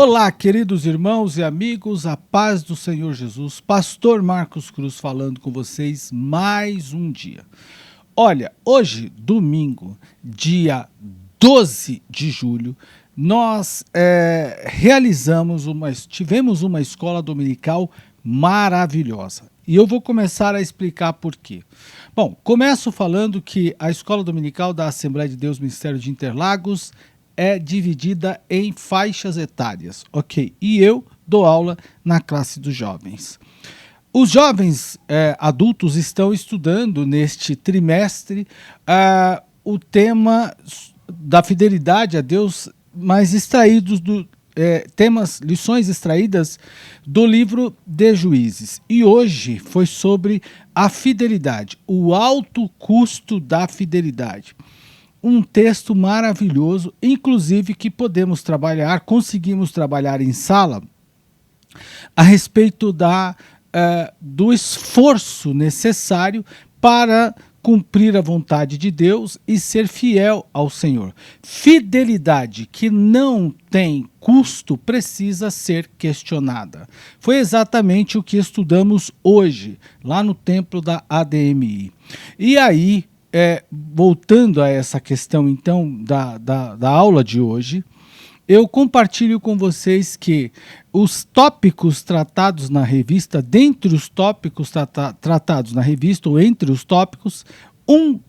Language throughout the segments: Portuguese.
Olá, queridos irmãos e amigos, a paz do Senhor Jesus, Pastor Marcos Cruz falando com vocês mais um dia. Olha, hoje, domingo, dia 12 de julho, nós tivemos uma escola dominical maravilhosa. E eu vou começar a explicar por quê. Bom, começo falando que a escola dominical da Assembleia de Deus Ministério de Interlagos é dividida em faixas etárias, ok? E eu dou aula na classe dos jovens. Os jovens adultos estão estudando neste trimestre o tema da fidelidade a Deus, mas extraídos lições extraídas do livro de Juízes. E hoje foi sobre a fidelidade, o alto custo da fidelidade. Um texto maravilhoso, inclusive que conseguimos trabalhar em sala a respeito do esforço necessário para cumprir a vontade de Deus e ser fiel ao Senhor. Fidelidade que não tem custo precisa ser questionada. Foi exatamente o que estudamos hoje, lá no templo da ADMI. E aí, voltando a essa questão então da aula de hoje, eu compartilho com vocês que os tópicos tratados na revista, dentre os tópicos tratados na revista, ou entre os tópicos,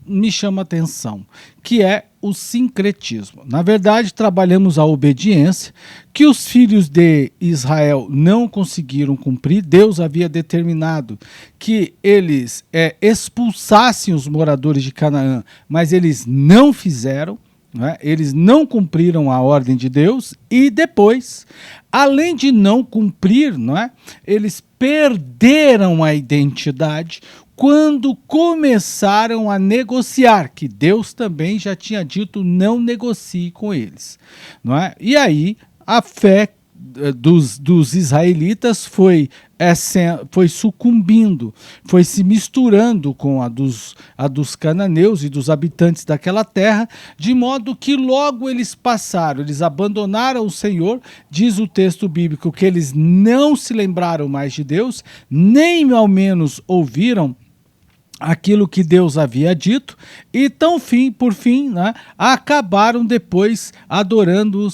me chama a atenção, que é o sincretismo. Na verdade, trabalhamos a obediência, que os filhos de Israel não conseguiram cumprir. Deus havia determinado que eles expulsassem os moradores de Canaã, mas eles não fizeram. Eles não cumpriram a ordem de Deus e depois, além de não cumprir, eles perderam a identidade quando começaram a negociar, que Deus também já tinha dito não negocie com eles. E aí a fé dos israelitas foi sucumbindo, foi se misturando com a dos cananeus e dos habitantes daquela terra, de modo que logo eles abandonaram o Senhor. Diz o texto bíblico que eles não se lembraram mais de Deus, nem ao menos ouviram aquilo que Deus havia dito, e por fim, acabaram depois adorando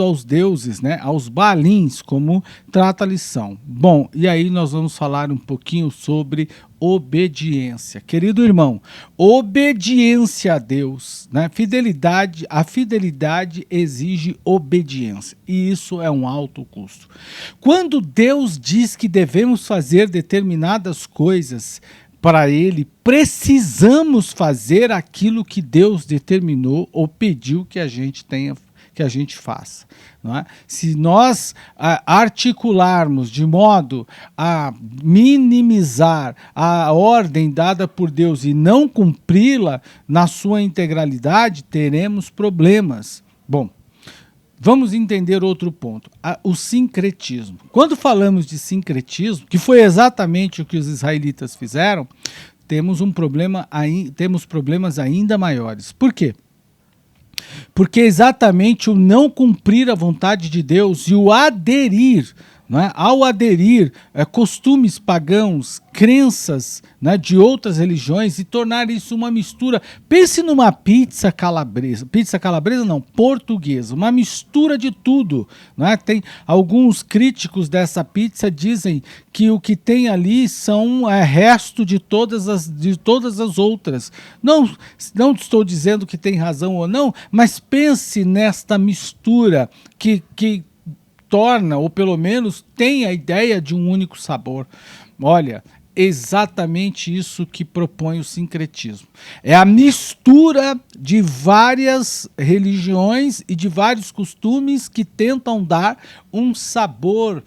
aos deuses, aos Baalins, como trata a lição. Bom, e aí nós vamos falar um pouquinho sobre obediência. Querido irmão, obediência a Deus, a fidelidade exige obediência, e isso é um alto custo. Quando Deus diz que devemos fazer determinadas coisas para Ele, precisamos fazer aquilo que Deus determinou ou pediu que a gente faça. Se nós articularmos de modo a minimizar a ordem dada por Deus e não cumpri-la na sua integralidade, teremos problemas. Bom, vamos entender outro ponto, o sincretismo. Quando falamos de sincretismo, que foi exatamente o que os israelitas fizeram, temos problemas ainda maiores. Por quê? Porque exatamente o não cumprir a vontade de Deus e o aderir, ao aderir costumes pagãos, crenças de outras religiões e tornar isso uma mistura. Pense numa pizza calabresa, portuguesa, uma mistura de tudo. Tem alguns críticos dessa pizza dizem que o que tem ali são resto de todas as outras. Não estou dizendo que tem razão ou não, mas pense nesta mistura que torna, ou pelo menos tem a ideia de um único sabor. Olha, exatamente isso que propõe o sincretismo. É a mistura de várias religiões e de vários costumes que tentam dar um sabor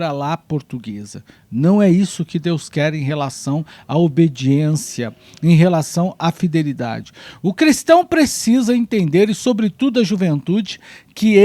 à la portuguesa. Não é isso que Deus quer em relação à obediência, em relação à fidelidade. O cristão precisa entender, e sobretudo a juventude, que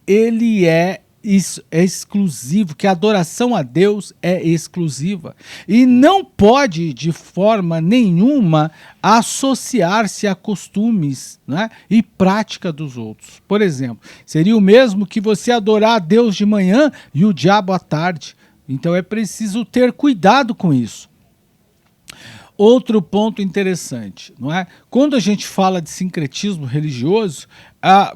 ele é isso é exclusivo, que a adoração a Deus é exclusiva e não pode de forma nenhuma associar-se a costumes, né, e prática dos outros. Por exemplo, seria o mesmo que você adorar a Deus de manhã e o diabo à tarde. Então é preciso ter cuidado com isso. Outro ponto interessante, não é? Quando a gente fala de sincretismo religioso,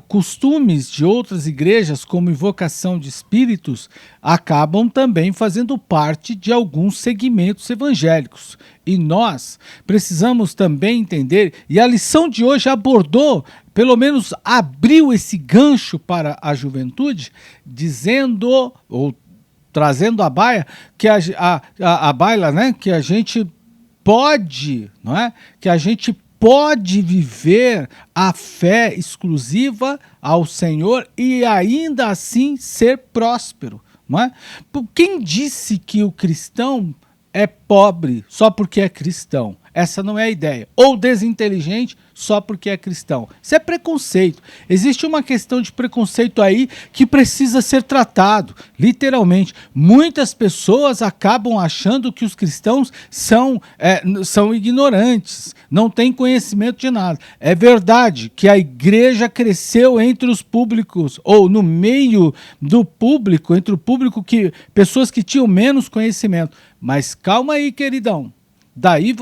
costumes de outras igrejas, como invocação de espíritos, acabam também fazendo parte de alguns segmentos evangélicos. E nós precisamos também entender, e a lição de hoje abordou, pelo menos abriu esse gancho para a juventude, dizendo, ou trazendo à baila, que a baila, né, que a gente pode, não é? Que a gente pode viver a fé exclusiva ao Senhor e ainda assim ser próspero, não é? Quem disse que o cristão é pobre só porque é cristão? Essa não é a ideia. Ou desinteligente só porque é cristão. Isso é preconceito. Existe uma questão de preconceito aí que precisa ser tratado, literalmente. Muitas pessoas acabam achando que os cristãos são ignorantes, não têm conhecimento de nada. É verdade que a igreja cresceu entre os públicos, ou no meio do público, entre o público pessoas que tinham menos conhecimento. Mas calma aí, queridão. Daí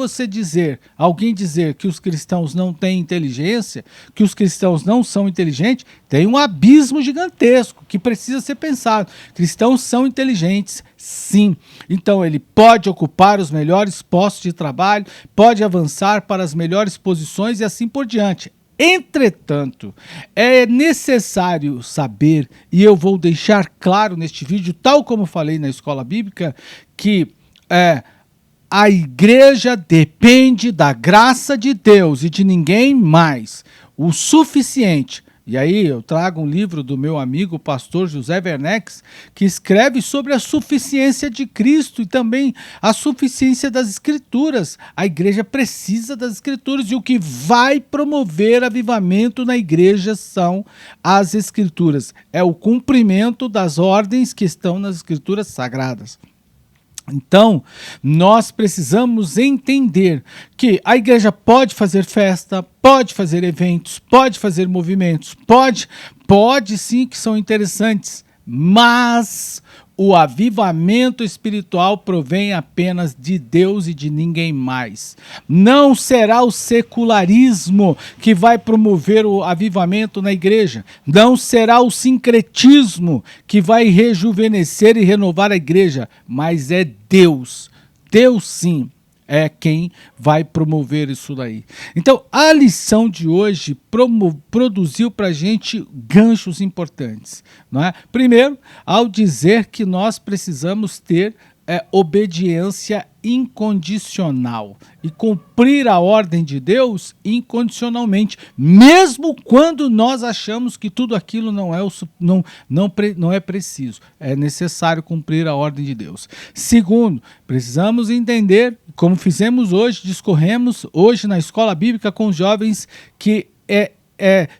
alguém dizer que os cristãos não têm inteligência, que os cristãos não são inteligentes, tem um abismo gigantesco que precisa ser pensado. Cristãos são inteligentes, sim. Então ele pode ocupar os melhores postos de trabalho, pode avançar para as melhores posições e assim por diante. Entretanto, é necessário saber, e eu vou deixar claro neste vídeo, tal como falei na escola bíblica, que a igreja depende da graça de Deus e de ninguém mais. O suficiente. E aí eu trago um livro do meu amigo pastor José Werneck, que escreve sobre a suficiência de Cristo e também a suficiência das Escrituras. A igreja precisa das Escrituras e o que vai promover avivamento na igreja são as Escrituras. É o cumprimento das ordens que estão nas Escrituras sagradas. Então, nós precisamos entender que a igreja pode fazer festa, pode fazer eventos, pode fazer movimentos, pode sim que são interessantes, mas o avivamento espiritual provém apenas de Deus e de ninguém mais. Não será o secularismo que vai promover o avivamento na igreja. Não será o sincretismo que vai rejuvenescer e renovar a igreja, mas é Deus. Deus sim é quem vai promover isso daí. Então, a lição de hoje produziu para a gente ganchos importantes, não é? Primeiro, ao dizer que nós precisamos ter obediência incondicional e cumprir a ordem de Deus incondicionalmente, mesmo quando nós achamos que tudo aquilo não é preciso. É necessário cumprir a ordem de Deus. Segundo, precisamos entender, como fizemos hoje, discorremos hoje na escola bíblica com os jovens, que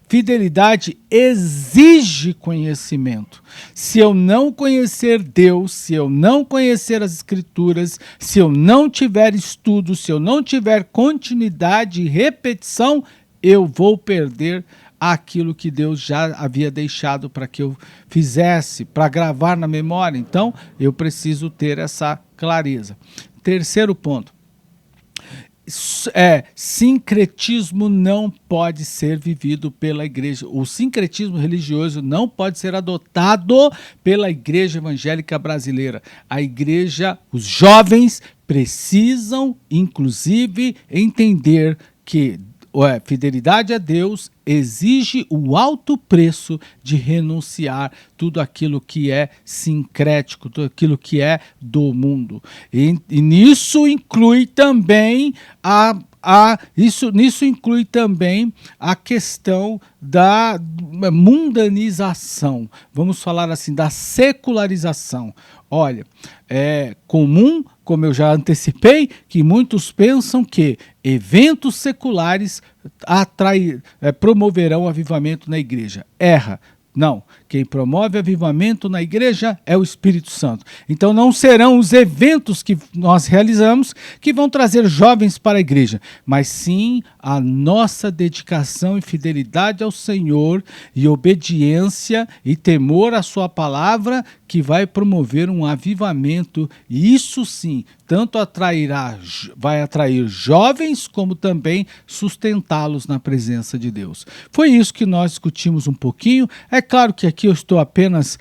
fidelidade exige conhecimento. Se eu não conhecer Deus, se eu não conhecer as Escrituras, se eu não tiver estudo, se eu não tiver continuidade e repetição, eu vou perder aquilo que Deus já havia deixado para que eu fizesse, para gravar na memória. Então, eu preciso ter essa clareza. Terceiro ponto. Sincretismo não pode ser vivido pela igreja. O sincretismo religioso não pode ser adotado pela igreja evangélica brasileira. A igreja, os jovens precisam, inclusive, entender que fidelidade a Deus exige o alto preço de renunciar tudo aquilo que é sincrético, tudo aquilo que é do mundo. E nisso inclui também nisso inclui também a questão da mundanização, vamos falar assim, da secularização. Olha, é comum, como eu já antecipei, que muitos pensam que eventos seculares promoverão avivamento na igreja. Erra. Não, quem promove avivamento na igreja é o Espírito Santo. Então não serão os eventos que nós realizamos que vão trazer jovens para a igreja, mas sim a nossa dedicação e fidelidade ao Senhor e obediência e temor à sua palavra que vai promover um avivamento, e isso sim, tanto vai atrair jovens como também sustentá-los na presença de Deus. Foi isso que nós discutimos um pouquinho. É claro que aqui eu estou apenas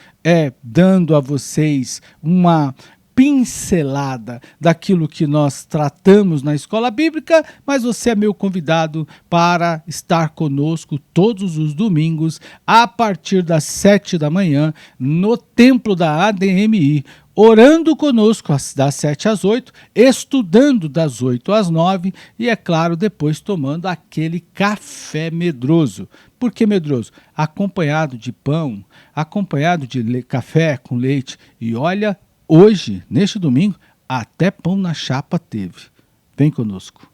dando a vocês uma pincelada daquilo que nós tratamos na escola bíblica, mas você é meu convidado para estar conosco todos os domingos, a partir das 7 da manhã, no templo da ADMI, orando conosco das 7 às 8, estudando das 8 às 9 e, é claro, depois tomando aquele café medroso. Por que medroso? Acompanhado de pão, acompanhado de café com leite. E olha, hoje, neste domingo, até pão na chapa teve. Vem conosco.